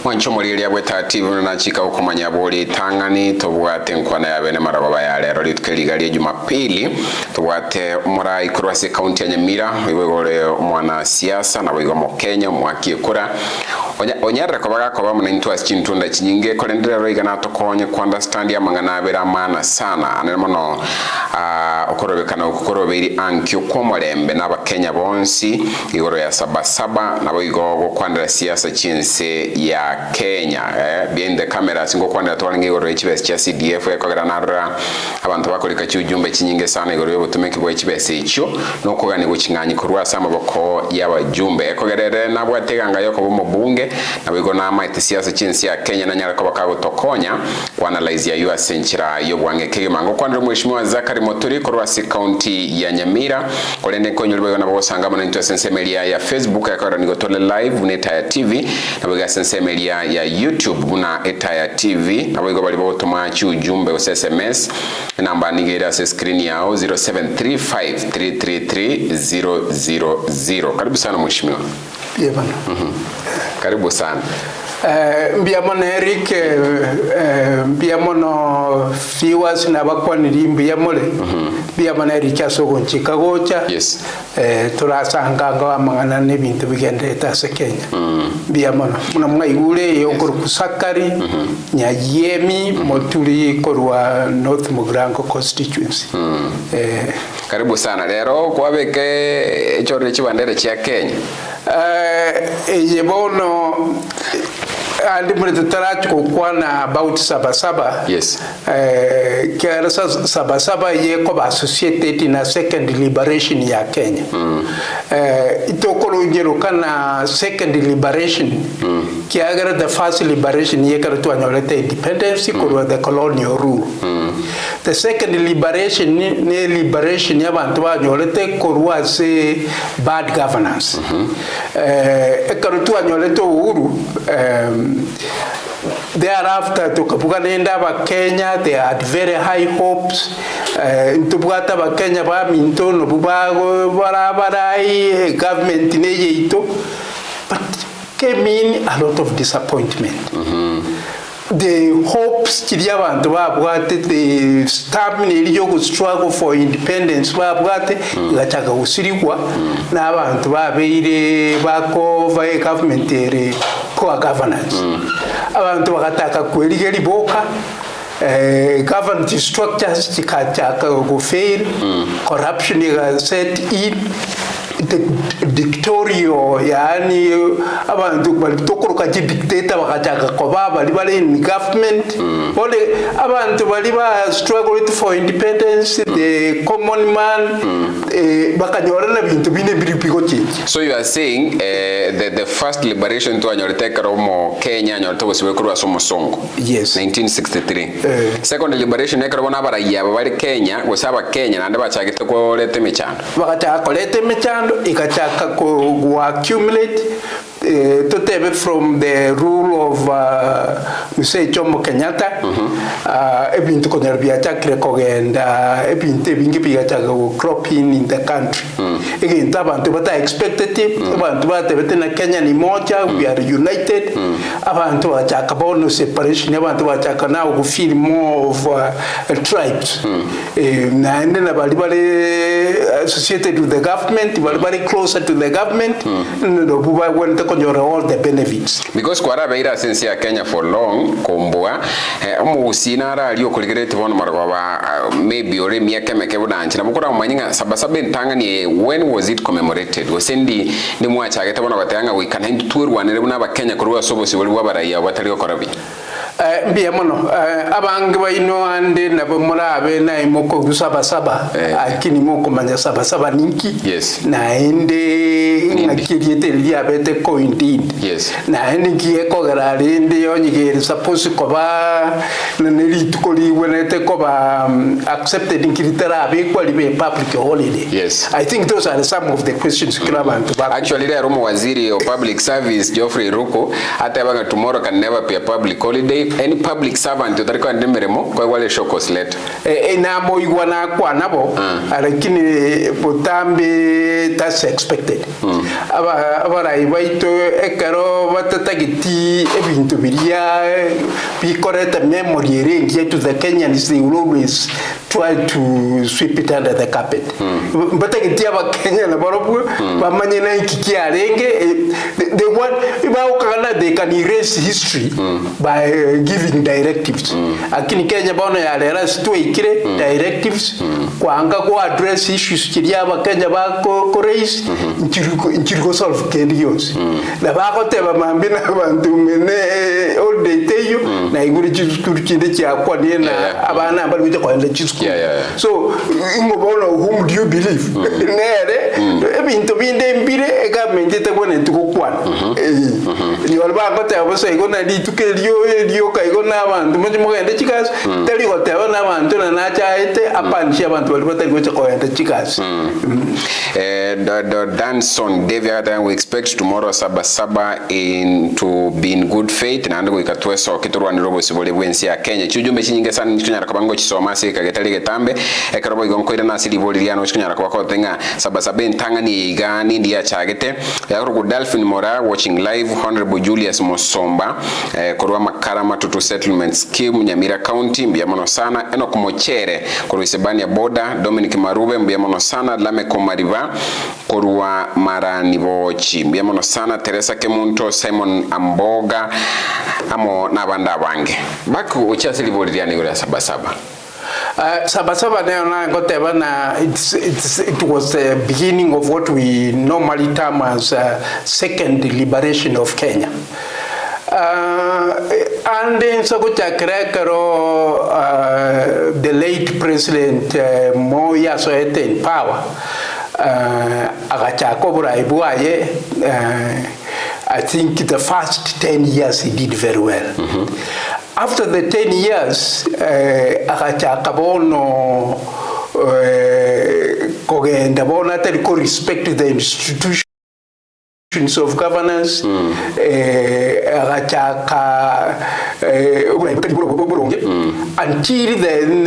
Mwancho muriria bwetativu na chika ukomanya boli tangani tobwate nkwana ya bene marababa ya lero litukeligalie Jumapili tobwate murai kurwase county ya Nyamira wigore mwana siasa na wigo mu Kenya mwakie kura onyarra kobaga koba munantu asintunda chinyinge kolendera roiga na tokonye ku understand ya mangana bera mana sana anemono okorobekana okukoroberi ankyo komolembe n'abakenya bonsi igoro ya Saba Saba nabo igogo kwandira siasa chinse ya Kenya behind the camera singo kwandira twalinga igoro y'ikibesi cya CDF ekogera narra abantu bakoleka cyujumbe chinyinge sana igoro y'obutumeki bwa ikibesi ekyo nokogani gukinganyi kurwasa amaboko y'abajumbe ekogerere nabwo ateganga yoko bomubunge nabo igona amaite siasa chinse ya Kenya na nyarako bakagotokonya kwanalyze ya US enchira yo bwange kegemango kwandira mheshimiwa Unmasking Saba Saba kurwasi county ya Nyamira kolende konyulwe na bosanga mu nto sensemelia ya Facebook yakora nigotole live uneta ya TV na bega sensemelia ya YouTube buna eta ya TV na bego bali botoma ujumbe o SMS namba nigera se screen yao 0735333000. Karibu sana mheshimiwa. Bana. Karibu sana. Mbiamono Eric, mbiamono viewers na bakwaniri mbiamole. Mbiamono Eric asogo nchikagocha. Yes. Turasanga amangana n'ibintu bigendeta se Kenya. Mbiamono muna mwayigule yokuru kusakari Nyayiemi Moturi korwa North Mugrango constituency. Karibu sana. Lero kwabeke chore chibandere cha Kenya. Yebono andi murete taracho kwana about Saba Saba. Yes. Kera Saba Saba yeko ba associated in a second liberation ya Kenya. Itokolo njero kana second liberation. Kiagara the first liberation yekara tu anyolete independence kurwa the colonial rule. The second liberation ne liberation yabantu banyolete kurwa se bad governance. Ekara tu anyolete uhuru thereafter tukapugana ba Kenya they had very high hopes ntubwata ba Kenya ba mintono bubago barabarai government neyeito but came in a lot of disappointment. The hopes kiriyabantu babwate the stamina iliyo struggle for independence babwate gachaga usirigwa n'abantu babeire bako va government ere poor governance abantu bagataka kwerigeri boka government structures chikachaka go fail corruption is set in the dictatorial yani abantu balitokoroka dictator bakachaka koba bali in government ole abantu bali ba struggle for independence the common man bakanyorana bintu bine biripiko change. So you are saying the first liberation to anyorteka romo Kenya anyorteka siwe kurwa somo songo. Yes. 1963. Second liberation ekaro na baraya bali Kenya gusaba Kenya nande bachagite ko lete mechando. Bakachaka ko lete mechando ikachaka ko accumulate to tebe from the rule of Mzee Jomo Kenyatta ebintu ko nerbiya chakre kogenda ebintu bingi bigachaga crop in the country again abantu bata expected abantu batebete na Kenya ni moja we are united abantu bachaka bono separation abantu bachaka now go feel more of tribes na ndena bali associated with the government bali closer to the government no buba went to all the benefits because kwara beira sense ya Kenya for long kombwa omusina ara ali okuligerete bono marwa maybe ore miaka meke budanchi na bukura manyinga Saba Saba ntanga ni when was it commemorated osendi ni mwachagete bono batanga wikana nturwanire buna abakenya kurwa sobosi bali wabaraya batali okorabi mbiamono abangi baino ande nabo murabe na imoko Saba Saba akini moko manya Saba Saba ninki yes na ende ngakiriete liabete ko indeed yes na ende ko garari ende onyigere suppose ko ba neli tukoli wenete ko ba accepted inkiritera be ko libe public holiday. Yes, I think those are some of the questions actually there Romo waziri of public service Geoffrey Ruko ata banga tomorrow can never be a public holiday any public servant that can demeremo kwa wale shokos let na moigwa na kwa nabo lakini butambe that's expected abara ibaito ekaro batatagiti ebintu biria bikoreta memory range to the Kenyans. They will always try to sweep it under the carpet batagiti aba Kenya na borobu bamanye na ikikia renge they want they can erase history by giving directives lakini Kenya baona ya lera sto ikire directives kwanga ko address issues kiria ba Kenya ba ko raise inchiriko solve kendios na ba ko teba mambina bantu mene all day teyo na iguri chiskuru kinde cha kwa na abana bali bije kwa ende chiskuru so ingo baona whom do you believe nere ebintu binde mbire government itakone tukukwana ni walba ko teba so igona di tukelio kaigona abantu mugende chikazi tali ko teba na abantu na chaite apanshi abantu bali batali ko chakoenda chikazi Danson David, we expect tomorrow Saba Saba to be in good faith na ndo ikatweso kiturwani robo sibole bwensi ya Kenya chujumbe chinyinge sana chinyara kabango chisoma se kagetali getambe ekarobo igonkoira na siliboliano chinyara kwa tenga Saba Saba ntangani igani ndia chagete yakuru Dolphin Mora watching live. Honorable Julius Mosomba korwa makarama tutu settlement scheme Nyamira County mbiamono sana eno kumochere korwisebani ya boda Dominic Marube mbiamono sana lame komariva korwa marani bochi mbiamono sana Teresa Kemunto Simon Amboga amo nabanda bange baku uchasili boliani gura Saba Saba Saba Saba it was the beginning of what we normally term as second liberation of Kenya. And in Sakucha the late President Moya Soete in power, I think the first 10 years he did very well. After the 10 years, Akachakabono Kogenda Bona Telco respect the institutions of governance, until then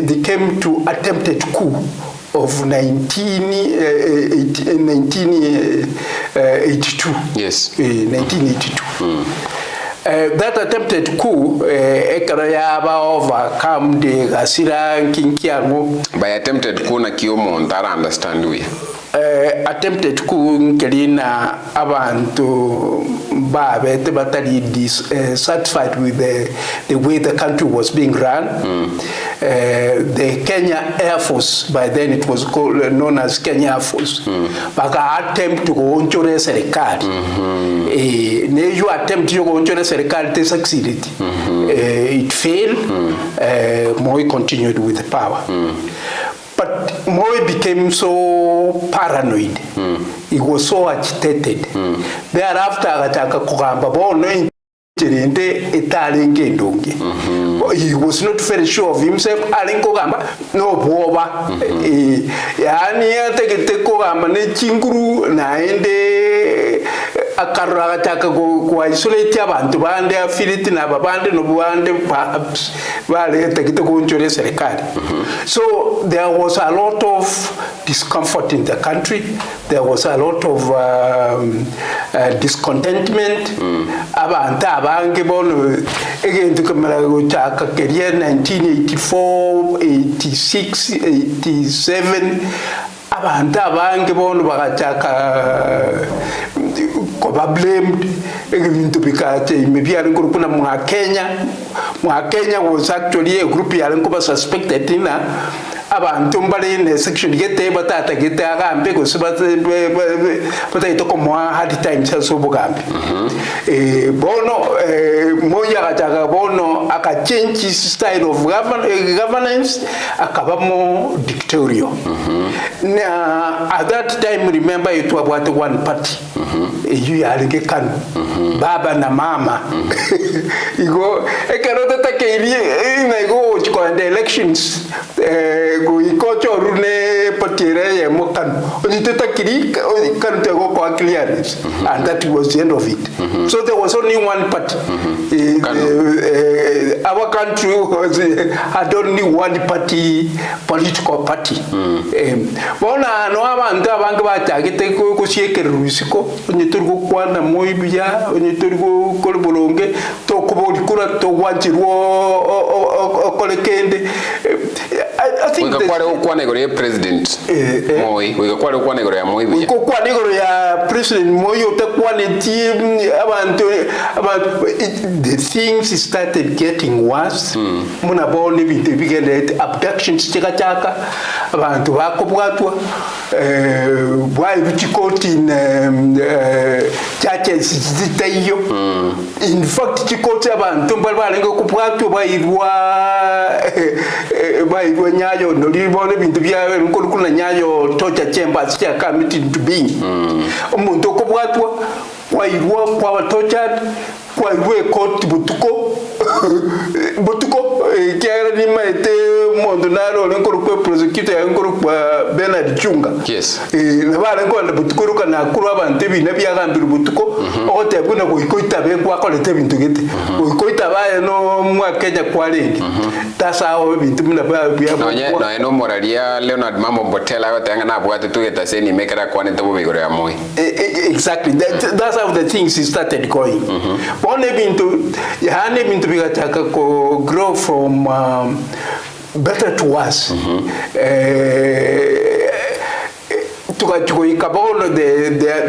they came to attempted coup of 1982. Yes. 1982. That attempted coup, Ekarayaba overcome the Gasira Kinkiango. By attempted coup, na Kiyomo, I understand we. Attempted coup Kelina Abantu Babe Batali dissatisfied with the way the country was being run. The Kenya Air Force, by then it was known as Kenya Air Force, baka attempt to go on chore serikali. You attempt to go on chore serikali, they succeeded. It failed. Moi continued with the power. But Moi became so paranoid. He was so agitated. Thereafter, he was not very sure of himself. No boba. Yani take ne chinguru na ende akarra taka go isolate abantu bande affiliate na babande no bande perhaps vale take go nchore serikali. So there was a lot of discomfort in the country. There was a lot of discontentment. Abantu abange bono again to kamera go chaka career 1984, 86, 87. Abantu abange bono bagachaka koba blamed into bikate maybe alingo kuna mwa Kenya was actually a group yalingo suspected ina abantu mbali in section gete batata gete agambe go sebate bata itoko mwa hard times so bugambe bono moya gataga bono aka change style of governance akabamo dictatorial. Now at that time remember it was what one party you yalinge kan baba na mama igo ekarota take ina go the elections go ikocho rune party ere mokan oni tetakiri kan to go kwa clearance and that was the end of it. So there was only one party. Our country had only one party, political party. Bona no abantu abanga batagite ko siekere rusiko oni turgo kwana moibya oni turgo kolbolonge to kubolikura to wanjirwo kolekende. I think we kwale ukwane gore president Moi we kwale ukwane gore ya Moi bya ko kwale gore ya president Moi utakwane team abantu the things started getting worse. Muna bone bintu bigende abductions chaka abantu bakobwatwa why bichikoti in churches zitayo in fact chikoti abantu balenge kubwatwa bayirwa nyayo ndolibone bintu byawe nkulu nyayo torture chambers cha committee to be umuntu kubwatwa wayirwa kwa tortured kwa iwe court butuko kiara ni maite mondo nalo nkuru kwa prosecutor nkuru kwa Bernard Chunga yes na bale ngo butuko ruka na kuru abantu binabya gambira butuko ote buna ko ikoita be kwa kolete bintu gete ikoita baye no mwa Kenya kwa lengi tasa aho bintu muna ba bya na no moralia Leonard Mambo Botela yote anga na bwate tugeta seni mekera kwa nete bubigoro ya Moi. Exactly, that's how the things started going. One bintu yahane bintu bigataka ko grow from better to worse.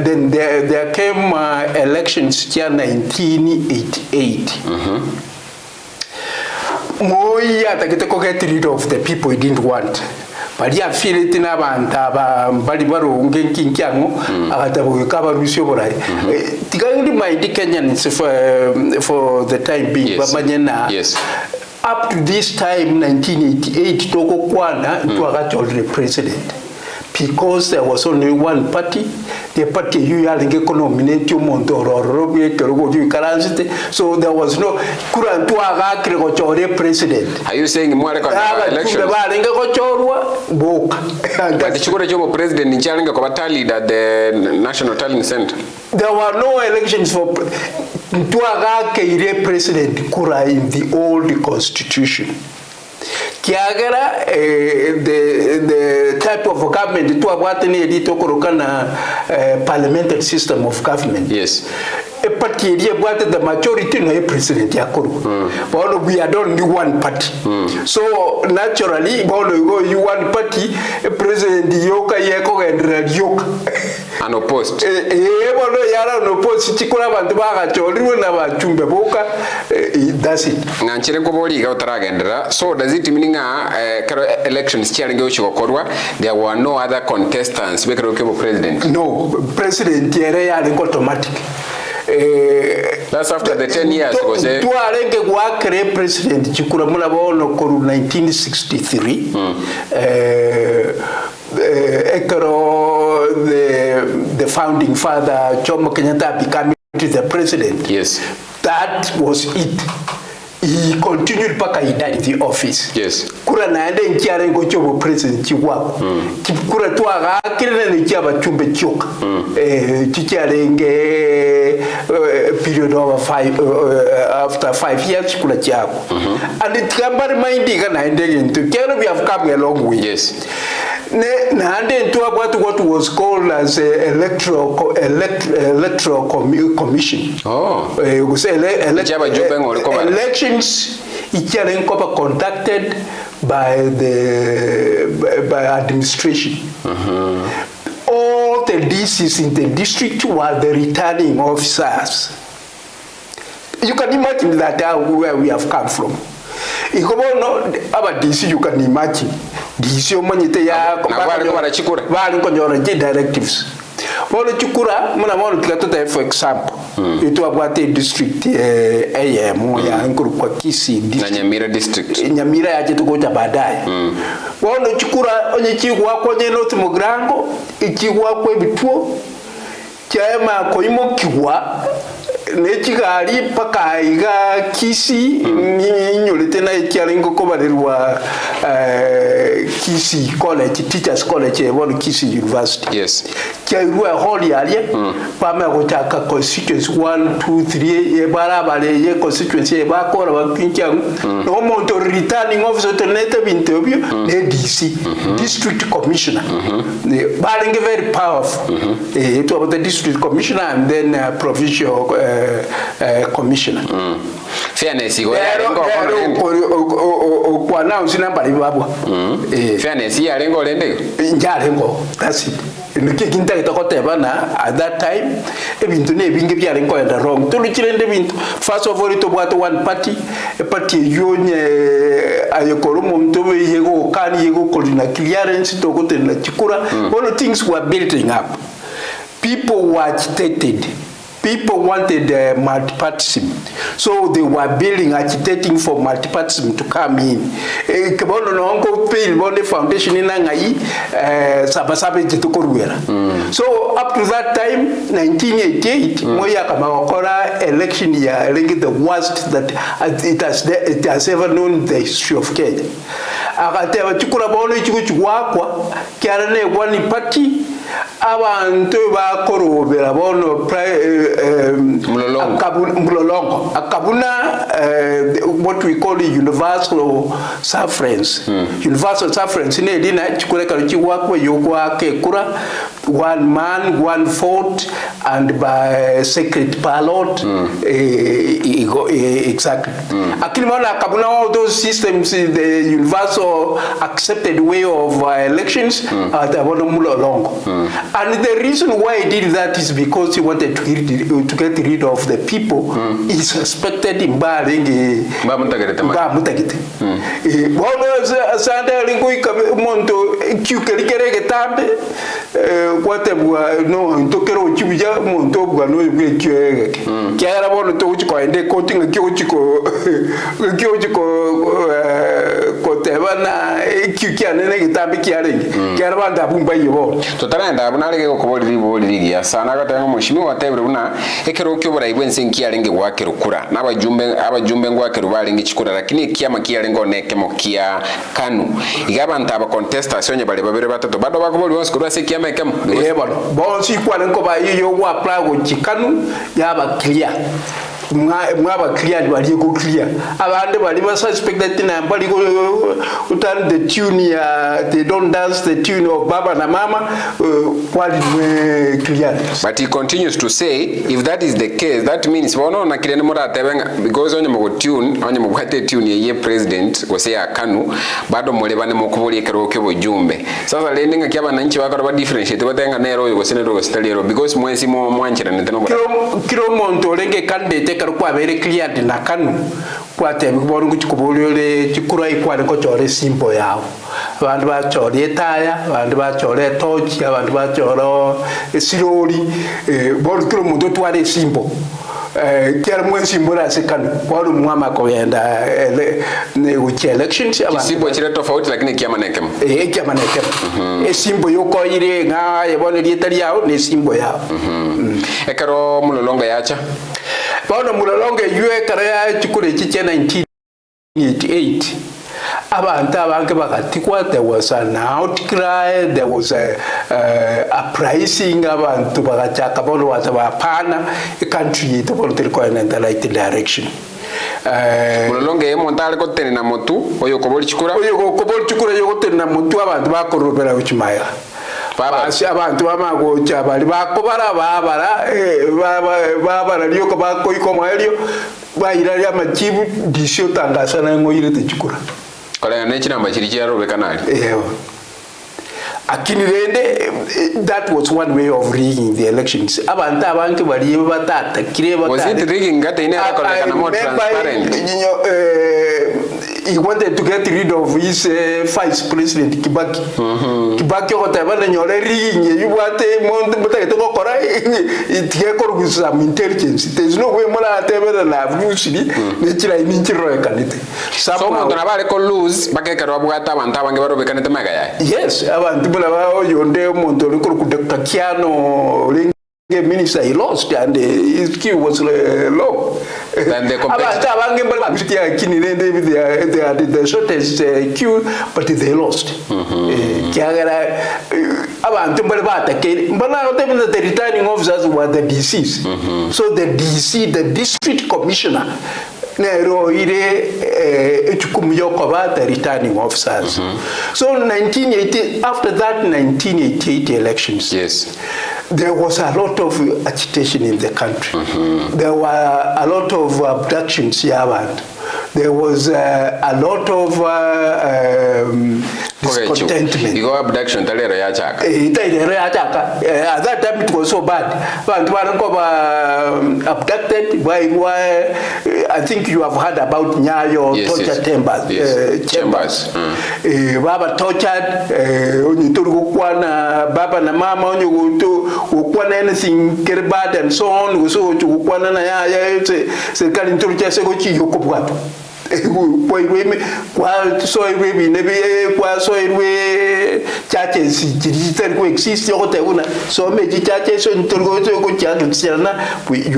Then there came elections in 1988. Moi atakete ko get rid of the people he didn't want. But yeah, feel it in Abanta, Balibaro, Genkinkiango, Atabu, Kabarusio Borai. Tigandi my Kenyans for the time being, yes. Up to this time, 1988, Togo Kwana, to already president. Because there was only one party, the party you nominate you so there was no president. Are you saying more elections? But the president in Chalinga tallied at the National Tallying Center. There were no elections for president Kura in the old constitution. Kiagera the type of government to awateni edito korokana parliamentary system of government. Yes. A party what the majority no president yakuru. But we are only one party. So naturally you one party president yoka yeko and yoka. Unopposed. Yara unopposed chikura bantu baga choliwe na bachumbe boka that's it. Nganchire ko boli ga utaragendera. So does it mean elections chiaringe uchigokorwa there were no other contestants bekero ke president? No, president yere yali automatic. That's after the 10 years was it? To arenge kwa kre president chikura mula bono koru 1963. The founding father Jomo Kenyatta became the president. Yes. That was it. He continued paka he died in the office. Yes. Kura naende nchiare ngocho president chiwako. Kura tuaga kirene nchiaba chumbe choka. Chichiarenge period of after 5 years kula chako. And it can be reminding naende into Kenya we have come a long way. Yes. Naende into what was called as electoral commission. Oh. Elections conducted by administration. All the DCs in the district were the returning officers. You can imagine that where we have come from. About DC, you can imagine. DC directives. For example, it was a district AM ya kwa Kisii district. Nyamira district. Nyamira yaje tukoja baadaye. Wano chukura onye chigwa kwenye North Mugrango, ichigwa kwa bituo chama koimo kiwa nechigari paka iga Kisi ni nyolete na ikialingo kobarirwa Kisi College, Teachers College ebon Kisi University. Yes. Kiairwa holi alie pama gochaka constituency 1 2 3 ebara bale ye constituency ebakora bakincha no monto returning officer tenete bintobio ne DC district commissioner. Balinge very powerful. It was the district commissioner and then provincial commissioner. Fairness go kwa now sinamba libabwa. Fairness ya lengo lende. Njalengo, that's it. Nikinta itokoteba na at that time ebintu ne binge byalengo enda wrong. Tuluchirende bintu first of all to what one party a party yonye ayokolo monto yego kani yego kolina clearance to go na chikura. All things were building up. People were agitated. People wanted multipartyism, so they were agitating for multipartyism to come in. Kabono no onko pay bonde foundation ina ngai Saba Saba jitukoruera. So up to that time, 1988, moya kamakora election ya lingi the worst that it has ever known in the history of Kenya. Akatewa chukura bono chikuchwakwa kiarane one party. Abantu bakorobera bono mulolongo akabuna what we call the universal sufferance. Universal sufferance ne dina chikureka chiwakwe yokwake kura one man one vote and by secret ballot exactly. Akimana akabuna all those systems the universal accepted way of elections at abono mulolongo. And the reason why he did that is because he wanted to get rid of the people he suspected in Baringi. Mutagite. Sanda lingo monto kyukerike tambe whatever no ntokero chibuja monto bwano yeke. Kyara bono to uchiko ende kotinga kyochiko koteba na kyukyane ne gitambe kyarenge. Kyara banda bumba yibo. Totaranda bunalege kuboliri ya sana gatanga mushimi watebre buna ekero kyobora ibwense nkiarenge gwake rukura abajumbe ngwake rubalingi chikura lakini kiyama kiyalengo nekemo kia kanu igabanta aba contestation bale babere batatu bado bakoboli wonse kurwa se kiyama ekemo bon si kwa lengo ba yo wa plago chikanu yaba clear mwaba clear bali go clear abande bali ba suspected na bali go utan the tune ya they don't dance the tune of baba na mama kwali clear. But he continues to say if that is the case that means bono na kilene mura tebenga because onye mu tune onye mu kwate tune ye president wose ya kanu bado mulebane mu kubuli ekero kyo bujumbe sasa lendinga kyaba nanchi bakaro differentiate batenga nero yo sene ro stalero because mwensi mo mwanchira neteno kiro monto lenge candidate karo kwa very clear na kanu kwate biboru kuchikubulule chikura ikwale ko chore simple yao abantu bachore taya abantu bachore torch abantu bachoro siroli boru kiro mundo twale simple kiara mwensi mbora sekanu kwa mwama ko yenda ne uchi elections aba simple chire tofauti lakini kiama nekemo kiama nekemo simple yoko ire nga yebone lietali yao ne simple yao ekaro mulolongo yacha Bono mulolonge yue karea chikure chiche 1988. Abantu abange bakatikwa, there was an outcry, there was a uprising abantu bakachaka bono watabapana a country to political in the right direction. Mulolonge montale ko tenina motu oyo koboli chikura yo tenina motu abantu bakorobera uchimaya. Basi abantu bamagocha bali bakobara babara liyo kabako ikoma elio bayira ya majibu disio tangasa na ngoyire techukura kala nechi namba chiri charo bekanali akini rende that was one way of rigging the elections abantu abanke bali batata kire batata was it rigging ngata ine akola kana more transparent he wanted to get rid of his vice president Kibaki. Kibaki otabana nyore rigging you want monte to kora it get some intelligence. There's no way mona atebera na usually nechira ininchiro ekanite so monto na bale ko lose bakeka robwata abantu abange baro bekanite magaya yes abantu bula ba yonde monto ko kudekakiano minister, he lost, and his queue was long. Than the competitor. They had the shortest queue, but they lost. But the returning officers were the DCs. So the DC, the district commissioner, the returning officers. So 1980, after that 1988 elections, yes, there was a lot of agitation in the country. There were a lot of abductions here. There was a lot of discontentment. You go abduction, At that time it was so bad. Abducted by, I think you have heard about Nyayo torture chambers. Baba tortured, Baba na mama, anything bad and so on. So churches exist, so many churches you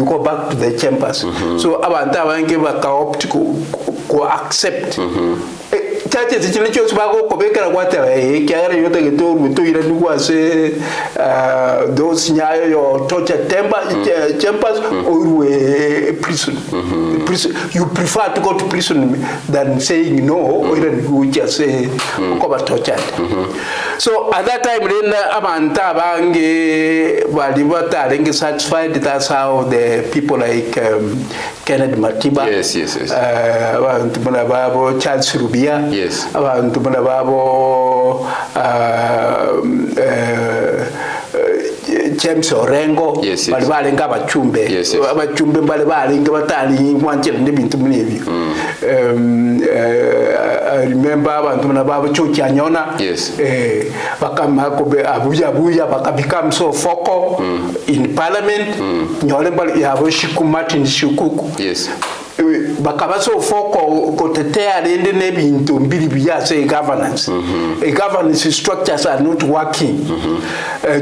go back to the chambers. So about that give a accept churches those torture chambers or prison. You prefer to go to prison than saying no, or you just say tortured. So at that time, satisfied. That's how the people like Kenneth Matiba, Charles Rubia, James Orengo, Balbalinga Bachumbe, Bachumbe Balbalinga Batali, I remember Bantumaba Chuchanyona, Baka become so focal in parliament, Nyolembal Yavoshiku Martin Shukuku. Bakabaso foko kotetea rende nebi into mbilibiya say governance. Governance structures are not working.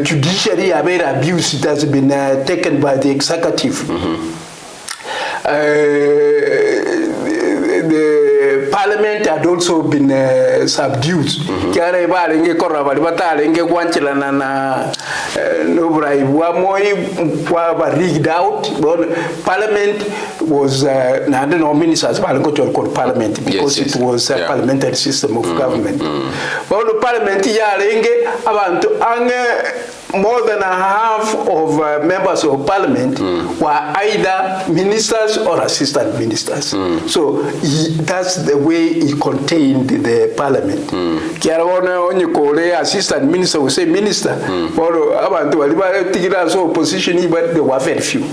Judiciary have abuse. It has been taken by the executive. The parliament had also been subdued. Rigged out. Parliament was ministers called parliament because it was a parliamentary system of government. But the parliament more than a half of members of parliament were either ministers or assistant ministers. So that's the way he contained the parliament. When you call assistant minister, we say minister. So opposition, but there were very few.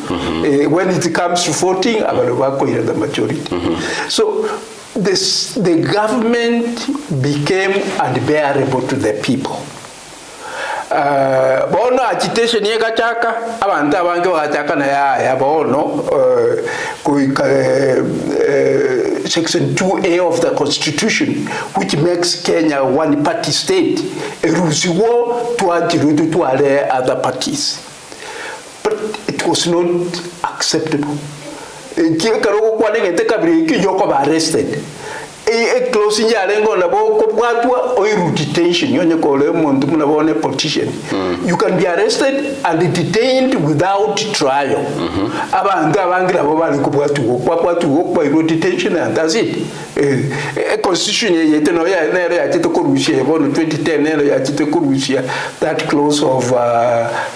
When it comes to voting, the majority. So the government became unbearable to the people. Bono agitation yega chaka abantu abange wachaka na ya bono section 2A of the constitution, which makes Kenya one party state, eruziwo tuajirudu to other parties, but it was not acceptable. Kikaro kwa nenge kabiri kijoko ba arrested. Closing yarengo na bo kopwatwa oiru detention yonye kole muntu muna bone politician. You can be arrested and detained without trial. Abantu abangira bo bali kopwatwa kwa detention, and that's it. Constitution yete no ya nere ya tito kurushe bono 2010 nere ya tito kurushe that clause of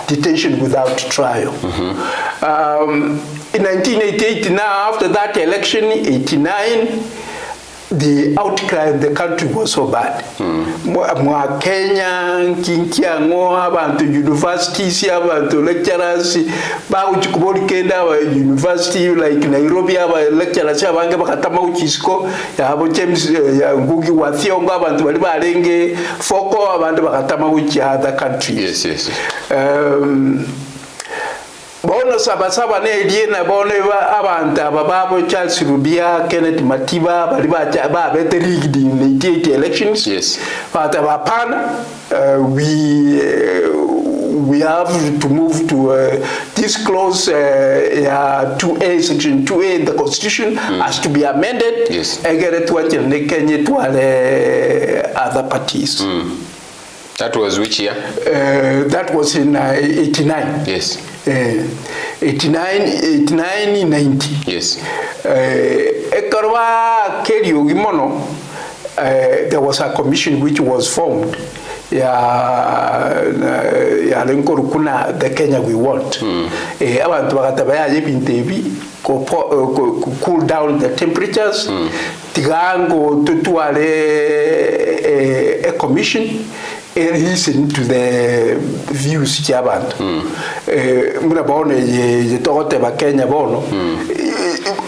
detention without trial. In 1988, now after that election, 89, the outcry in the country was so bad. Mwa Kenya, Kinkia, abantu universities, abantu lecturers, ba uchikubori kenda wa university like Nairobi, aba lecturers abange bakatama uchisko, ya abo James ya Ngugi wa Thiong'o, abantu bali barenge foko, abantu bakatama uchi other countries. Yes. Bono Saba Saba ne eliena bono abantu ababo Charles Rubia, Kenneth Matiba bali ba bete rigged in the 88 elections. Yes. But we we have to move to this clause 2A, section 2A in the constitution has to be amended. Yes. Egere tuache nekenye tuale other parties. That was which year? That was in 89. Yes. 89, 90. Yes. Ekarwa keri ogimono. There was a commission which was formed. Ya lenkoru kuna the Kenya we want. Abantu bagatabaya yebintebi cool down the temperatures. Tigango tutuale a commission. Listen to the views chabantu. Muna baone ye togote ba Kenya bono.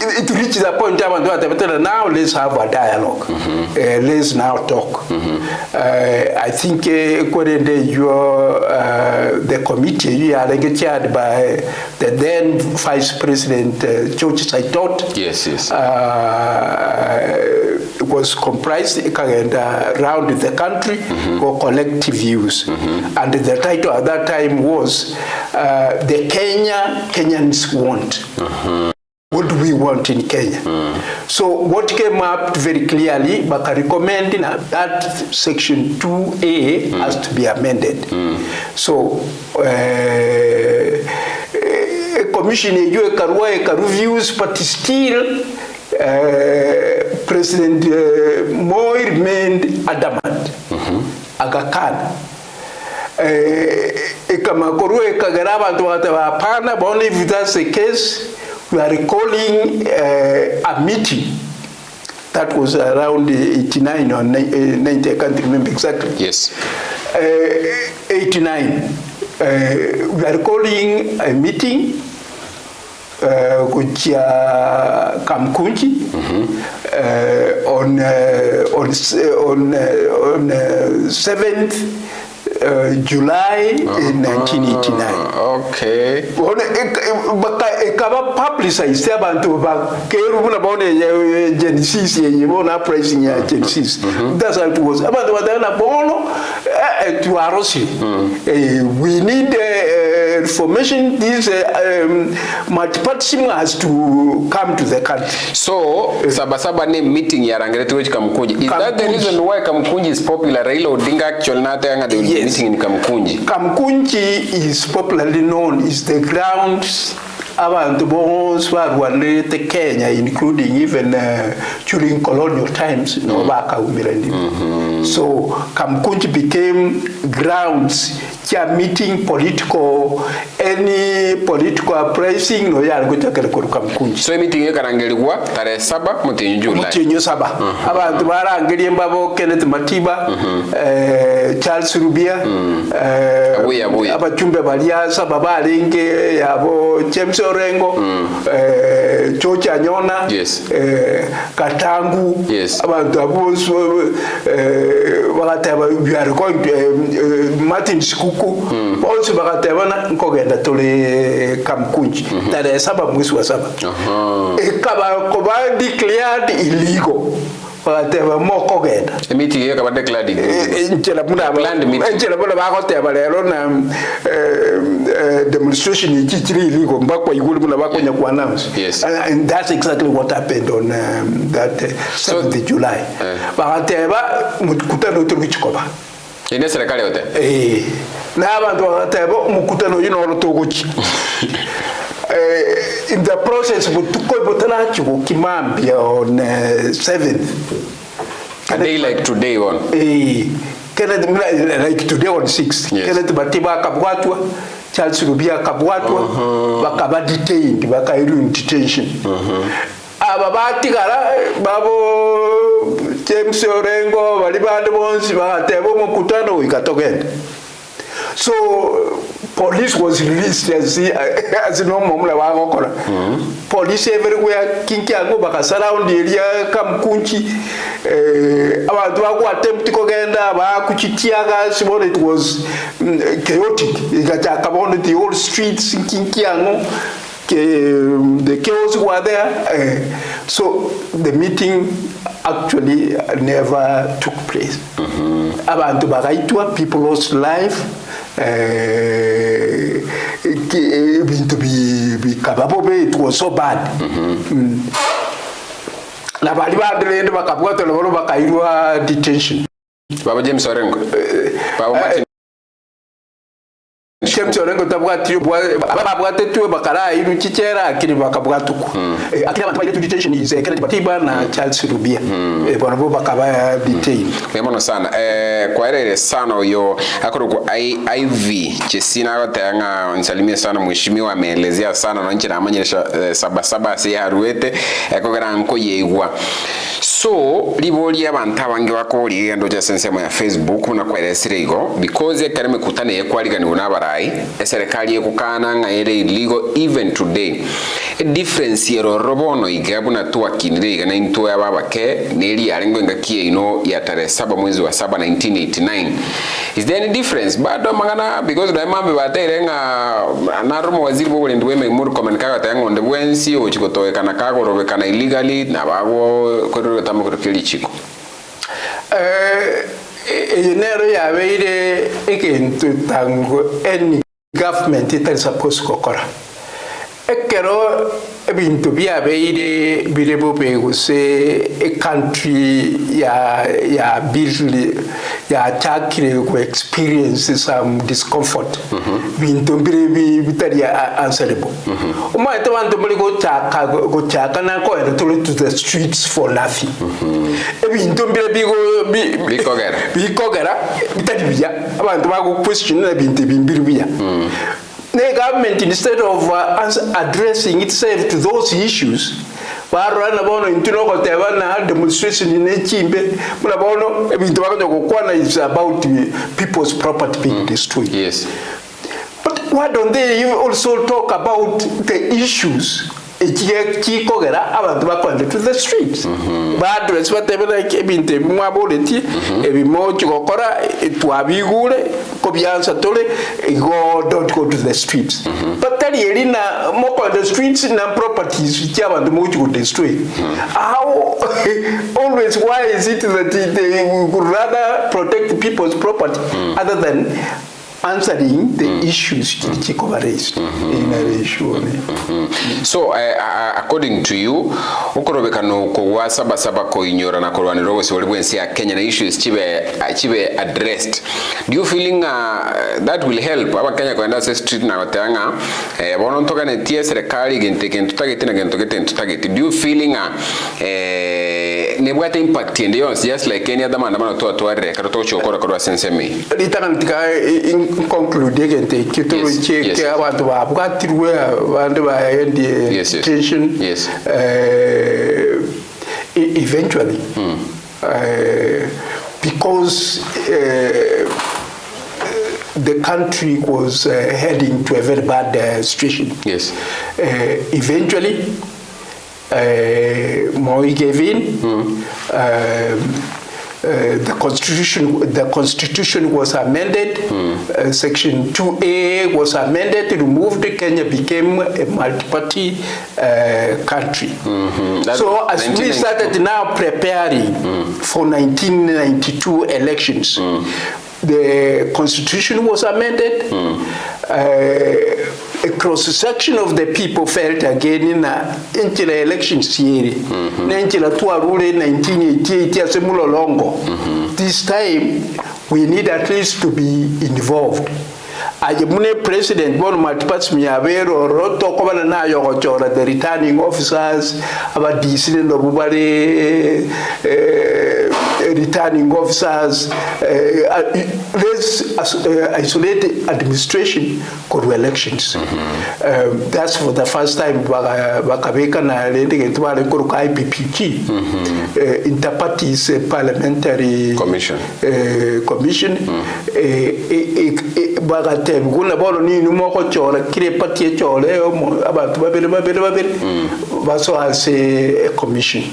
It reaches a point now let's have a dialogue. Let's now talk. I think according to the committee you are chaired by the then Vice President George Saitot. Yes, yes. Was comprised around the country for collective views. And the title at that time was The Kenyans Want. What do we want in Kenya? So what came up very clearly, Baka recommending that section 2A has to be amended. So a commission reviews, but still President Moi remained adamant. Aga Khan. If that's the case, we are recalling a meeting that was around 89 or 90, I can't remember exactly. Yes. 89. We are recalling a meeting which Kamkunji on 7th July 1989. Okay. Ekaba publicized abantu bakeru buna bone Genesis yenye bona pricing ya Genesis. That's how it was. Abantu badana bono to arosi. We need information. This multipartyism has to come to the country. So Saba Saba ne meeting ya Rangerete which Kamkunji. Is that the reason why Kamkunji is popular? Raila Odinga actually not the meeting in Kamkunji. Kamkunji is popularly known is the grounds abantu bonse barwanirite Kenya, including even during colonial times. So Kamkunji became grounds meeting any political uprising no yali kutakele ku Kamkunji. So meeting ye karangelwa tarehe 7 mutinyu July. Mutinyu 7. Abantu barangelie mbabo Kenneth Matiba, Charles Rubia, abachumbe baliasa babalenge yabo James Orengo, George Anyona, yes. Katangu, yes. Abantu abonso bagataba we are going to Martin Shikuku, also bagataba nkogenda tole Kamkunji. Tarehe 7 mwezi wa 7. Ikaba declared illegal. Whatever more kogenda. The meeting here about declared planned meeting. Demonstration illegal. Yes. And that's exactly what happened on that 7th of July. Ine serikali yote. Na abantu bakateba mukutano yino togochi. In the process butukobotana chiko kimambia on 7th. A day like today on. Like today on 6th. Yes. Kenneth Matiba kabwatwa, Charles Rubia kabwatwa, bakaba detained, bakairu in detention. Ababatigara babo James Orengo bali bandi bonsi bakateba mukutano ikatogenda. So police was released as normal. Police everywhere, Kinkiago, baka surround the area, Kamkunji, abantu wako attempt to go agenda, bakuchitiaga, Simon, it was chaotic. The whole streets in Kinkiago, the chaos were there. So the meeting actually never took place. Abantu bagaitwa, people lost life. bintu bikababo be, it was so bad. Na bali badrende bakabwata lobolo bakairwa detention. Baba James Orengo. Baba Martin James Orengo tabwati babwate tuwe bakara iru chichera akiri bakabwatuko. Akiri abantu baile detention is Kennedy Batiba na Charles Rubia. Bwana bo bakaba detain. Memono sana. Kwa ile sana yo akoro IV Chesina watanga nsalimia sana mheshimiwa ameelezea sana na nchi na amanyesha Saba Saba si haruete ekogera nko yeigwa. So liboli abantu abange bakoli endo ja sensema ya Facebook na kwaelesire igo because kareme kutane yekwaliga ni unabarai serikali yekukana ngaire illegal even today a difference yero robono igabu na tuwa kinire na into ya babake neli alengo ngakie ino ya tarehe 7 mwezi wa 7 1989. Is there any difference bado magana because da mambe batere nga narumo waziri bobole ndweme muri komenka tayango ndebwensi ochikotoe kana kago robekana illegally na bago ko tamukuru kili chiko enero ya beire ekintu tango any government it is supposed to kokora ekero ebintu bya beire birebo beguse a country ya build ya takire ku experience some discomfort bintu bire bitari answerable umaite bantu muri go chaka na ko to the streets for nothing ebintu bire bikogera bitari bya abantu bago question na bintu bimbiri bya. The government, instead of addressing itself to those issues, demonstration in is about people's property being destroyed. Yes. But why don't they also talk about the issues? To the streets. But address whatever like ebinte mwaboleti ebimo chikokora etwabigure kobiansa tole don't go to the streets. But tell na moko the streets na properties which abantu mo to destroy. How always why is it that they would rather protect people's property other than answering the issues Chikova raised in a issue. So according to you ukorobekano ko Saba Saba ko inyora na korwani robo si waliwensi ya Kenya na issues chibe addressed. Do you feeling that will help aba Kenya kwenda street na watanga bono ntoka ne tie serikali genteke ntutagete na gentokete ntutagete. Do you feeling ne bwata impact ndio just like any other man amana to reka to chokora korwa sensemi litanantika conclude gente kitoro cheke abantu babwatirwe abantu ba education eventually because the country was heading to a very bad situation. Yes. Eventually Moi gave in. The constitution was amended. Section 2A was amended, removed. Kenya became a multi-party country. So as we started now preparing for 1992 elections, the constitution was amended. A cross-section of the people felt again in the elections here. 1988 longo. This time we need at least to be involved. Ajemune president bono matipats miyabero roto kobana na yogochora the returning officers about disine no bubare returning officers let's isolate administration for elections. That's for the first time bakabeka na lending etwale ko IPPG interparties parliamentary commission guna bono ni numoko chora kire party chole abantu babere baso as a commission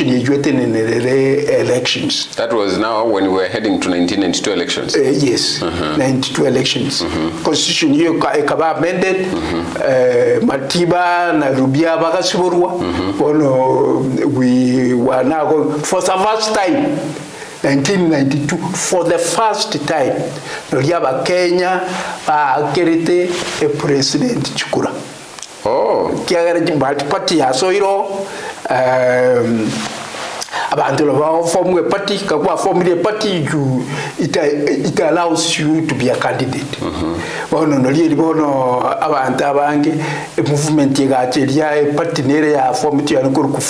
in the elections. That was now when we were heading to 1992 elections. Yes, 92 elections. Constitution hiyo ikaba amended. Matiba na Rubia bakasiborwa. Bono we were now for the first time 1992, for the first time, Noliaba Kenya, Kerete, a President Chukura. Oh. Kiagara Party Asoiro, abantu form a party, form a party, it allows you to be a candidate. Bono abantu abange movement yegacheria party nere form to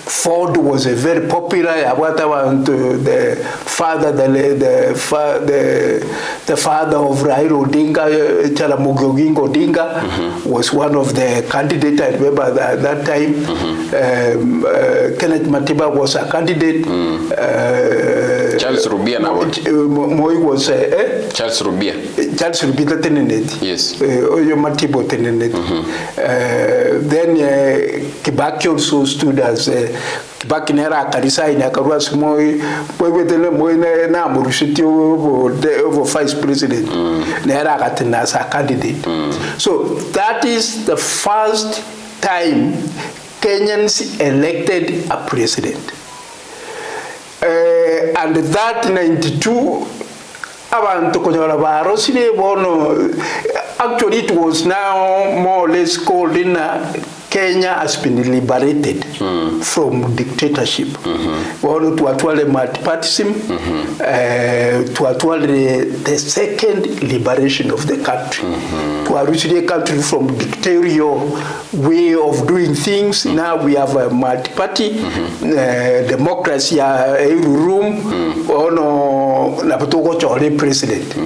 Ford was a very popular about the father the father of Raila Odinga, Jaramogi Oginga Odinga was one of the candidates. I remember at that time. Kenneth Matiba was a candidate. Charles Rubia now. Moi was Charles Rubia. Charles Rubia tenenet. Yes. Oyo Matibo tenenet. Then Kibaki also stood as Kibaki nera akarisa ina karuas Moi wetele Moi na murushiti over vice president. Nera akatina as a candidate. So that is the first time Kenyans elected a president. And that 92, actually it was now more or less called in Kenya has been liberated from dictatorship. To actually multipartyism, to actually the second liberation of the country. To originate the country from dictatorial way of doing things. Now we have a multi-party democracy room. President.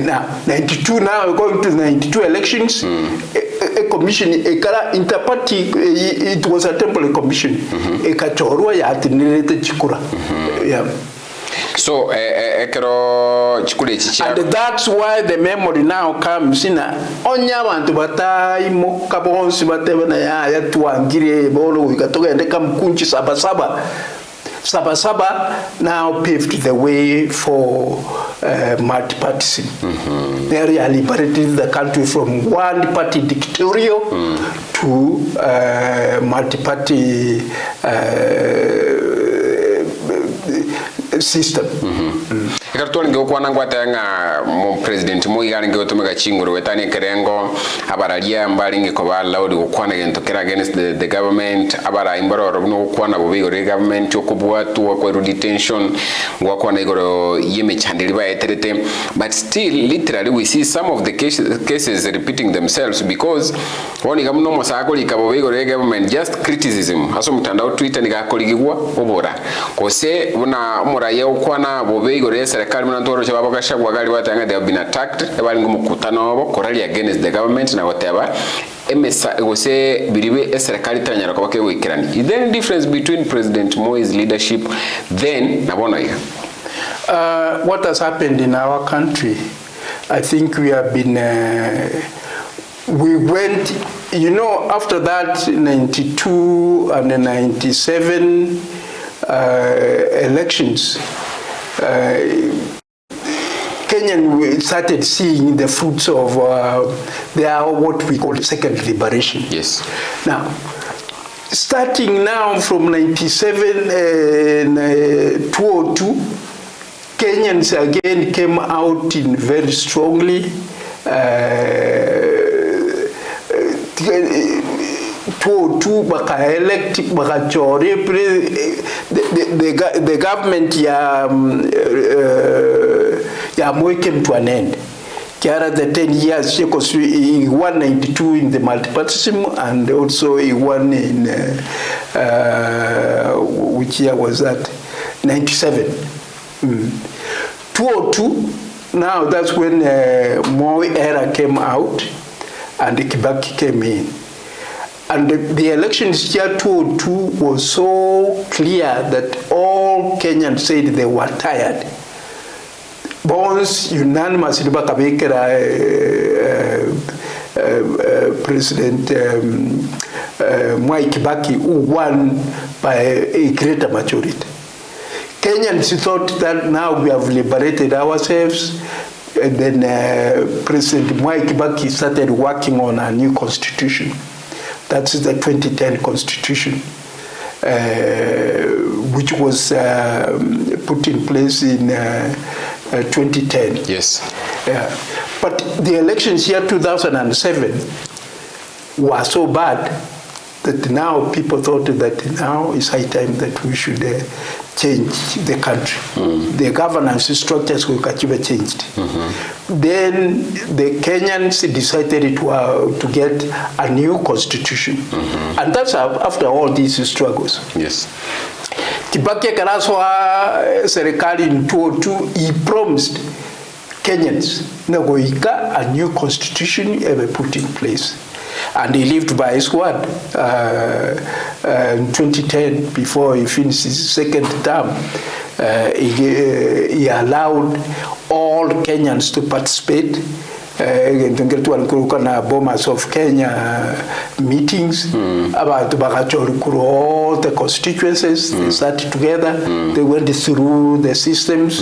Now 92 now we're going to the 92 elections. A commission, a interparty, it was a temporary commission. A kachorua ya atinilete chikura. Yeah. So, and that's why the memory now comes in. Onya bantu batai mo kabonsi batebana ya tuangire bolo ikatoka endeka mkunchi Saba Saba. Saba Saba now paved the way for multi-partyism. They really liberated the country from one-party dictatorial to multi-party system. Ikartua ngekuwa nangwatanga mu president Moi yali ngeotumeka chinguru wetani kerengo abaralia mbali ngeko allowed gukwana gentokera against the government abara imbaro no gukwana bubigo re government okubwatu kwa detention ngwakwana igoro yeme chandiri ba eterete, but still literally we see some of the cases repeating themselves because woni gamuno mosakoli kabubigo re government just criticism haso mtandao Twitter nikakoligwa obora kose una muraya ukwana bubigo re serikali munantoro chababa kashagwa gali watanga they have been attacked ebali ngumukutano obo korali against the government na whatever emesa gose biribe serikali tanyara kwa wikirani. Is there any difference between President Moi's leadership then na bona hiyo? What has happened in our country, I think we have been we went, after that 92 and 97 elections, Kenyan started seeing the fruits of what we call second liberation. Yes. Now, starting now from 97 and 2002, Kenyans again came out in very strongly. 2002 baka elect baka chore the government ya Moi came to an end. Kiara the 10 years he won 92 in the multipartyism and also he won in which year was that? 97. 2002, now that's when Moi era came out and Kibaki came in. And the elections year 2002 was so clear that all Kenyans said they were tired. Bonds unanimously President Mwai Kibaki who won by a greater majority. Kenyans thought that now we have liberated ourselves, and then President Mwai Kibaki started working on a new constitution. That's the 2010 constitution. which was put in place in 2010. Yes. But the elections here 2007 were so bad that now people thought that now is high time that we should change the country. The governance structures were changed. Then the Kenyans decided to get a new constitution. And that's after all these struggles. Yes. Kibaki akaraswa serikali in 2002, he promised Kenyans a new constitution ever put in place. And he lived by his word. In 2010, before he finished his second term, he allowed all Kenyans to participate. Bomas of Kenya meetings about all the constituencies. They sat together, they went through the systems,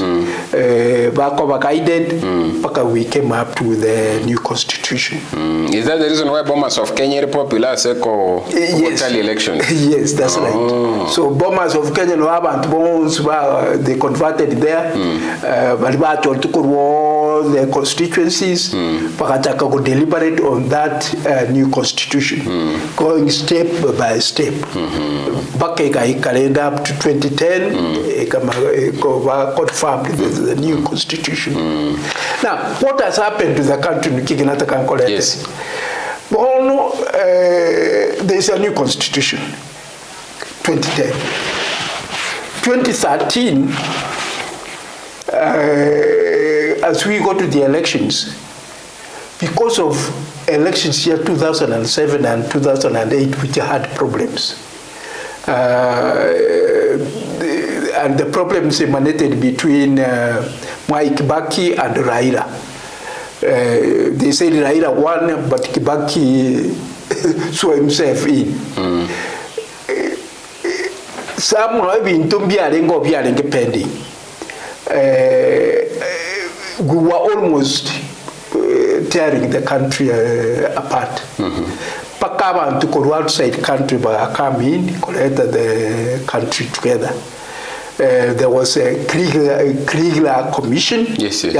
guided, we came up to the new constitution. Is that the reason why Bomas of Kenya are popular yes. elections? Yes, that's right. So Bomas of Kenya they converted there, all the constituencies. Pakataka go deliberate on that new constitution, going step by step. Bakeka calendar up to 2010, confirmed the new constitution. Now, what has happened to the country? Yes. Well, there is a new constitution, 2010. 2013, as we go to the elections, because of elections here 2007 and 2008, which had problems, and the problems emanated between Mwai Kibaki and Raila. They said Raila won, but Kibaki saw himself in. Some have been pending. We were almost tearing the country apart. Pakaba to go outside country, but come in, collect the country together. There was a Kriegler Commission. Yes, yes.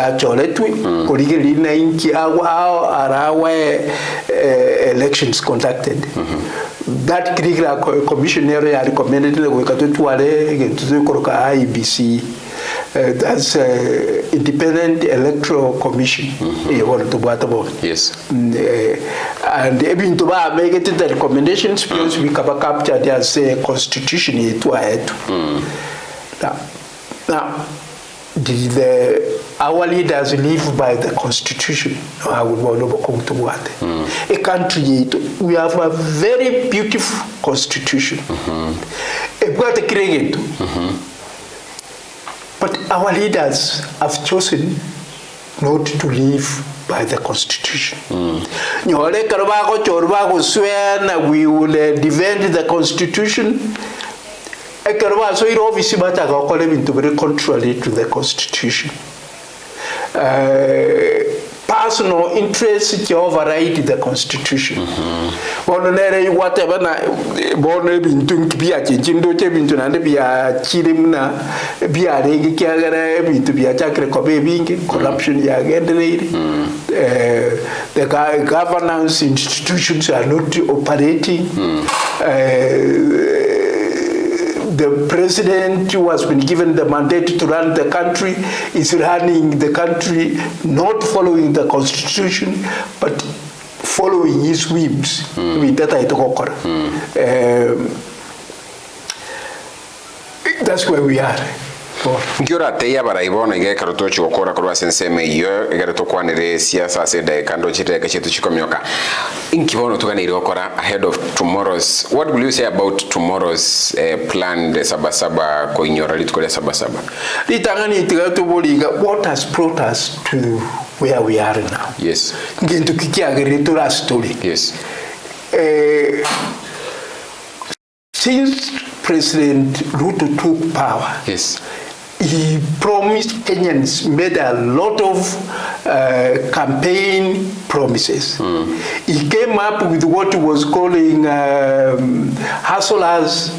Elections conducted. That Kriegler Commission area recommended IBC. That's Independent Electoral Commission. Yes. And even to make it the recommendations because we can capture as a constitution to ahead. Now, did our leaders live by the constitution? I would want to come to what? A country, we have a very beautiful constitution. But our leaders have chosen not to live by the constitution. We will defend the constitution. So it obviously very contrary to the constitution. Personal interests override the constitution. Whatever corruption, the governance institutions are not operating. The president who has been given the mandate to run the country is running the country not following the constitution but following his whims. That's where we are. Ngiora teya baraibona igeka rotochi okora kurwa senseme iyo igera tokwanire siasa seda kando chiteka chitu chikomyoka inkibono tukanire okora ahead of tomorrow's. What will you say about tomorrow's planned Saba Saba koinyora litukole Saba Saba? Litangani tigatuboliga what has brought us to where we are now. Yes. Ngintu kikiageretura story. Yes. Since President Ruto took power, yes, he promised Kenyans, made a lot of campaign promises. He came up with what he was calling hustlers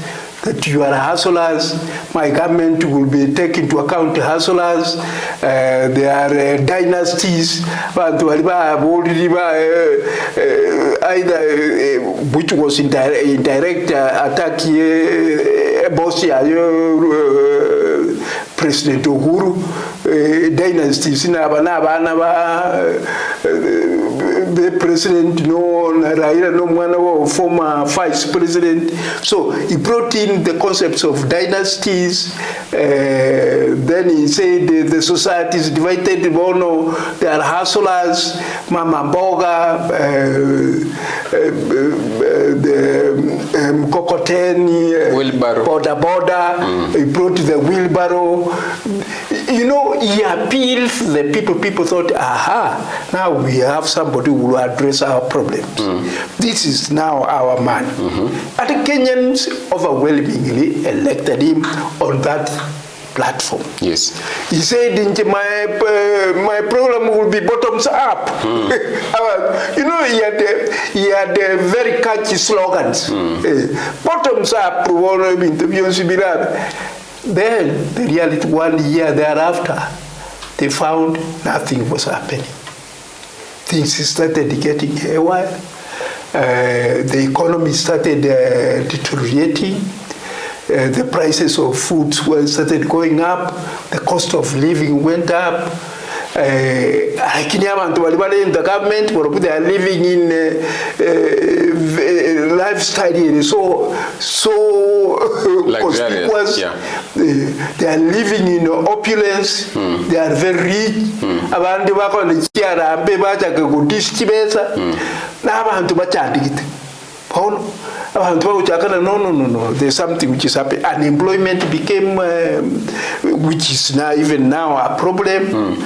that you are hustlers. My government will be taking into account hustlers. There are dynasties, but either which was indirect attack President Uhuru, dynasties in the president, no Raila, no one former vice president. So he brought in the concepts of dynasties. Then he said the society is divided. No, there are hustlers, Mama Boga, the Kokoteni, wheelbarrow, border. He brought the wheelbarrow. You know, he appealed to the people. People thought, aha, now we have somebody who will address our problems. This is now our man. And the Kenyans overwhelmingly elected him on that platform. Yes. He said, my program will be bottoms up. You know, he had very catchy slogans. Bottoms up. Then, the reality, 1 year thereafter, they found nothing was happening. Things started getting haywire. The economy started deteriorating. The prices of foods started going up. The cost of living went up. In the government, they are living in lifestyle so conspicuous. Yeah. They are living in opulence. They are very rich. No. There's something which is happening. Unemployment became, which is now even now a problem.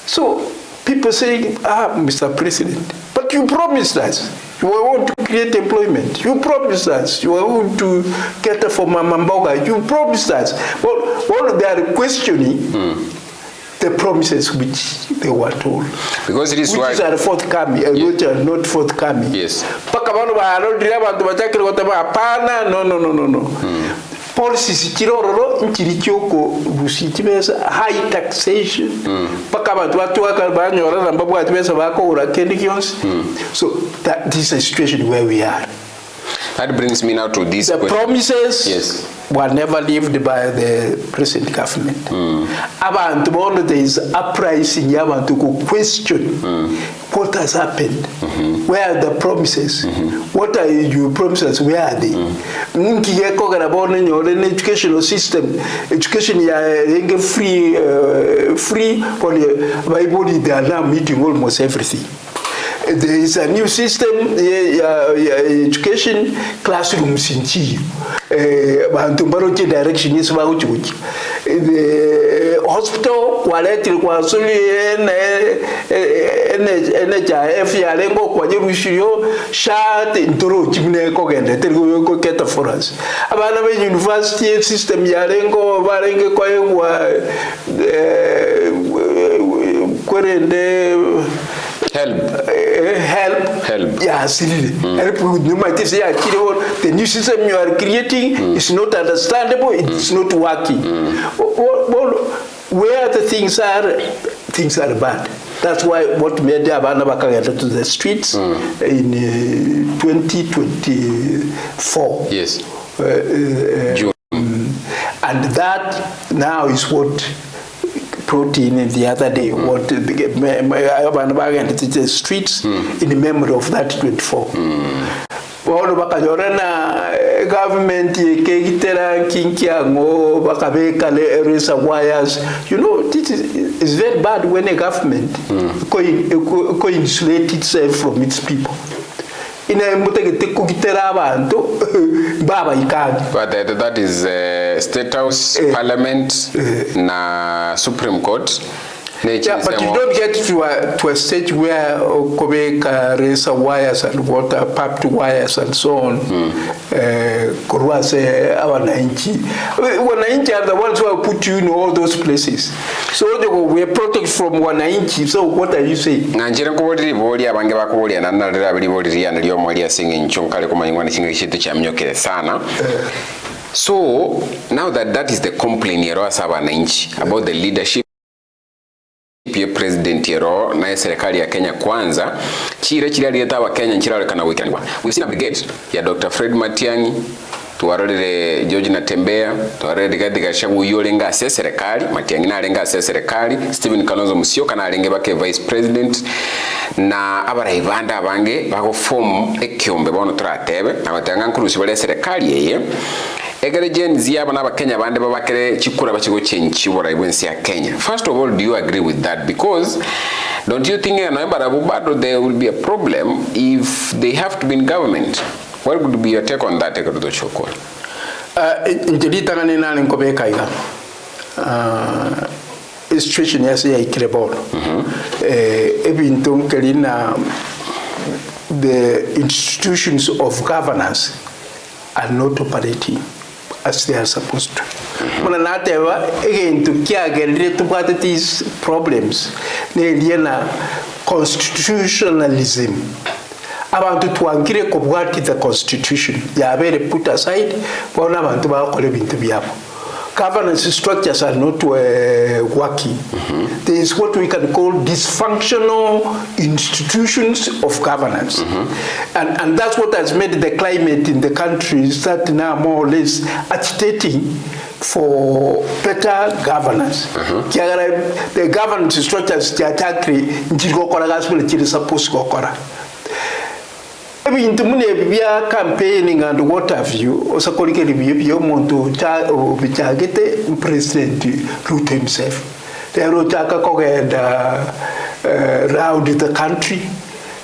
So people saying, Mr. President, but you promised us you want to create employment. You promised us you want to cater for Mamamboga. You promised us. Well, they are questioning the promises which they were told. Because it is which why are forthcoming, which are not forthcoming. Yes. No. Policies high taxation. So this is a situation where we are. That brings me now to this. The promises were never lived by the present government. There is uprising. You want to question what has happened. Where are the promises? What are your promises? Where are they? Educational system, education free. They are now meeting almost everything. There is a new system, education, classrooms in Chi. Direction is about the hospital, quality, NHIF, Yalengo, Quajushio, Shat, Intro, Jimneco, and the Keta for us. About university system, Yalengo, Varenga, help. Yes, help. You might say, the new system you are creating is not understandable. It's not working. Where the things are bad. That's why what made Abanabaka enter to the streets in 2024. Yes. June. And that now is what protein the other day, what the streets in memory of that 24. Government wires. You know, this is very bad when a government co-insulate itself from its people. But that is State House, Parliament, na Supreme Court. Yeah, but you don't get to a stage where Kobeka razor wires and water papped wires and so on. Kurwase Wananchi. Wananchi are the ones who have put you in all those places. So we are protected from Wananchi. So what are you saying? Nanjira kubodi bodi abange bakubodi ananalira bali bodi ya nalio mwali ya singi nchonkale kuma ingwani singi shitu cha mnyokele sana. So now that is the complaint yero asa wananchi about the leadership ya president yero na serikali ya Kenya kwanza chire alieta wa Kenya nchira kana weekend. We've seen a brigade ya Dr. Fred Matiang'i, tuwarore George Natembea, tuwarore katika shabu yolenga ase serikali, Matiang'i na alenga ase serikali, Stephen Kalonzo Musyoka na alenge bake vice president, na abarayivanda abange bako form ekyombe bono turatebe na batanga nkurusi bale serikali yeye egere genzi aba n'abakenya bande babakere chikura bakigo chenchibora ibwensi ya Kenya. First of all, do you agree with that? Because don't you think there will be a problem if they have to be in government? What would be your take on that? Injilita nani nkobeka iga situation yase ya ikirebono ebintu nkelina the institutions of governance are not operating as they are supposed to. Muna nateba again to kiagerire tubate these problems ne constitutionalism. Abantu tuangire kubwati the constitution yabere put aside bona abantu bakole bintu byabo. Governance structures are not working. There is what we can call dysfunctional institutions of governance. And that's what has made the climate in the country that now more or less agitating for better governance. The governance structures are supposed to Ebintu mune bya campaigning and what have you osakolikeli byo muntu bichagete president Ruto himself. They wrote kogenda round the country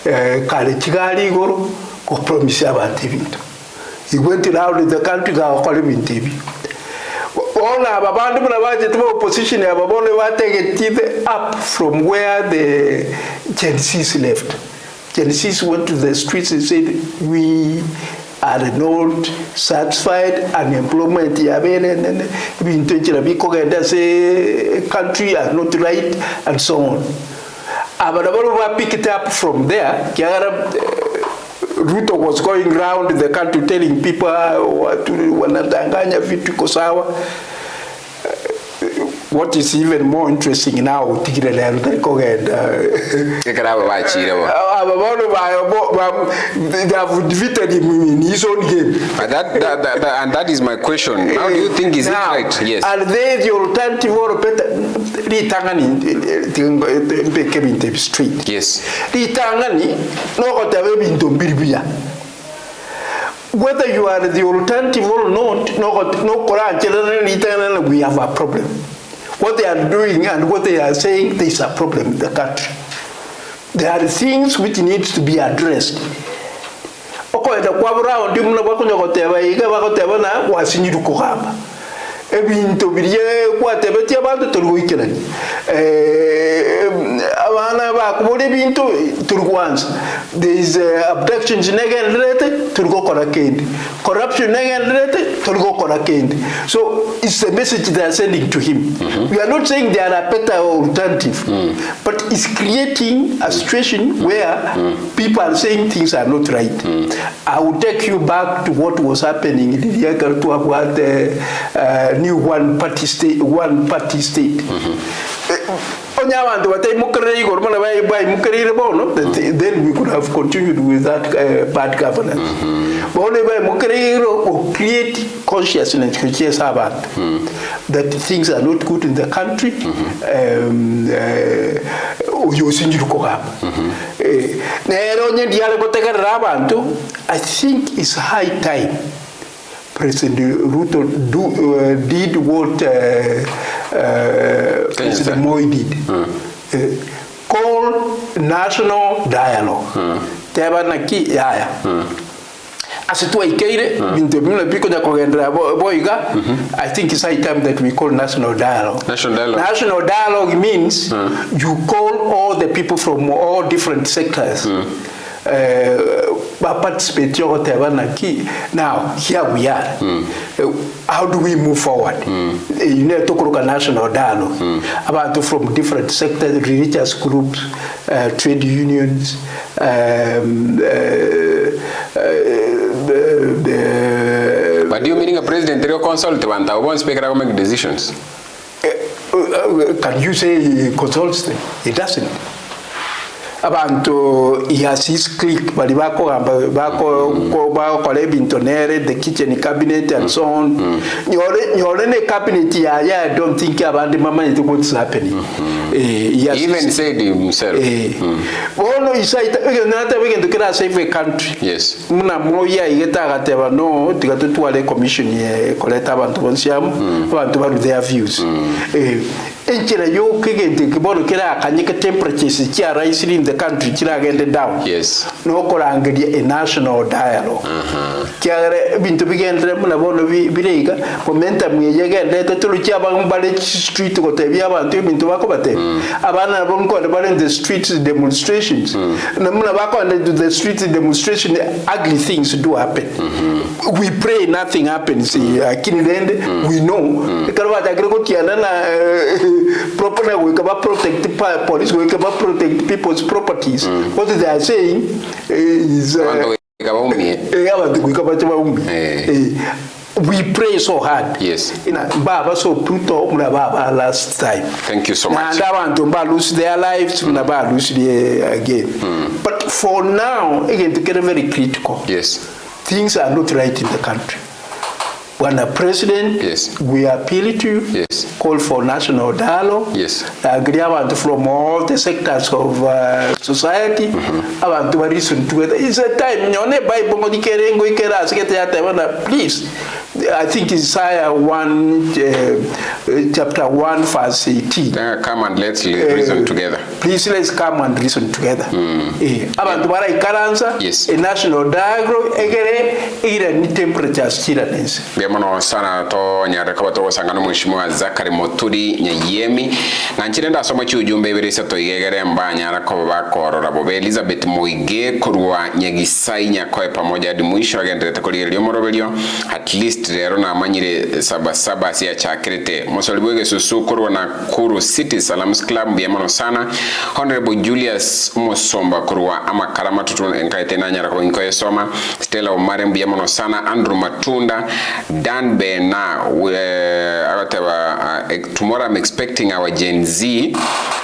kale kigali goro ko promise abantu ebintu. He went around the country ga kole bintu ebi. Ona ababantu muna baje tuba opposition ababone batege up from where the Gen Z's left. Genesis went to the streets and said, we are not satisfied, unemployment, country are not right, and so on. But pick it up from there. Ruto was going around the country telling people, what is even more interesting now, they have defeated him in his own game. And that is my question. How do you think is now, it right? Yes. And then the alternative or better street. Yes. Whether you are the alternative or not, we have a problem. What they are doing and what they are saying, there is a problem in the country. There are things which need to be addressed. Ebintu biriye kwatebeti abantu turuikiranye abana bakubole bintu turukwanza. There is abductions negated turukokora kendi, corruption negated turukokora kendi. So it's a message they are sending to him. We are not saying they are a better alternative, but it's creating a situation where people are saying things are not right. I will take you back to what was happening in the new one party state. Then we could have continued with that bad governance. But create consciousness that things are not good in the country. I think it's high time President Ruto did what President Moi did. Call national dialogue. I think it's high time that we call national dialogue. National dialogue means you call all the people from all different sectors. Participate. Now, here we are. How do we move forward? You need to talk about national dialogue about from different sectors, religious groups, trade unions, but do you meaning a president president will consult one one speaker will make decisions. Can you say he consults them? He doesn't. Abantu he has his clique, but bako intonere the kitchen cabinet and so on. You're in a cabinet here. I don't think about the moment what's happening. He even said himself. No, he said we can to save a country. Yes. Muna moya igeta gateba no tigatu tuale commission ye koleta abantu bonsiam abantu baru their views. Enchera yo kigende kibono kira akanyika temperatures kya rise in the country kira agende down. Yes. No kolangedi a national dialogue. Kya bintu bigendre muna bono birega momentum yegende tetulu kya bambale street ko tebya abantu bintu bakobate. Abana bonko bale the street demonstrations. Na muna bako the street demonstration ugly things do happen. We pray nothing happens. Kinilende we know. Kalwa tagrego kiana na properly we can protect the police, we can protect people's properties. What they are saying is we pray so hard. Yes. Baba so Pluto Baba last time. Thank you so much. And I want to lose their lives, lose again. But for now, again, to get very critical. Yes. Things are not right in the country. When a president, yes, we appeal to you, yes, call for national dialogue, yes, agreement from all the sectors of society. About to listen to it. It's a time. Please, I think it's Isaiah 1, chapter 1, verse 18. Come and let's reason together. Please, let's come and reason together. About to yes, a national dialogue, again, temperatures, Biamono sana to nyareka bato sangano Mheshimiwa Zachary Moturi Nyayiemi na nchirenda asoma chi ujumbe birisa to igegere mbanya rako bakorora bobe Elizabeth Moige kurwa Nyagisai nyakoe pamoja hadi mwisho agendete kuligerio morobelio at least rero na amanyire Saba Saba sia chakirite mosolibwege susu kurwa na Kuru City Salams Club biamono sana Honorable Julius Musomba kurwa ama karama tutu enkaite na nyarako inkoe soma Stella Omare biamono sana Andrew Matunda Dan Bena, tomorrow I'm expecting our Gen Z.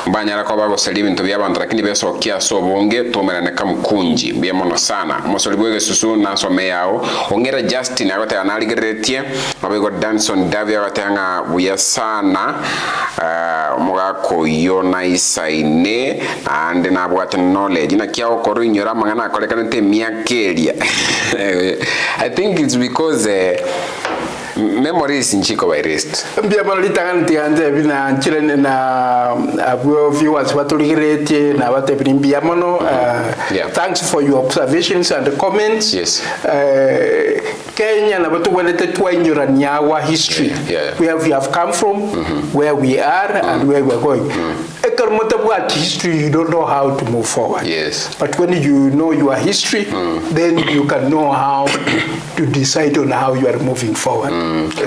Banyara kwa bago salibi nto bya bantu lakini beso kia so bonge tomera ne kamkunji bya mono sana. Mosolibwege susu na so meyao. Ongera Justin agote analigeretie. Mabego Danson Davia watanga buya sana. Mugako yona isaine and na bwate knowledge. Na kia okoro inyora mangana kolekana te miakelia. I think it's because memories in Chico by rest. Thanks for your observations and comments. Yes. Kenya na watu walete tuwa history. Where we have come from, where we are, and where we are going. History, you don't know how to move forward. Yes. But when you know your history, then you can know how to decide on how you are moving forward.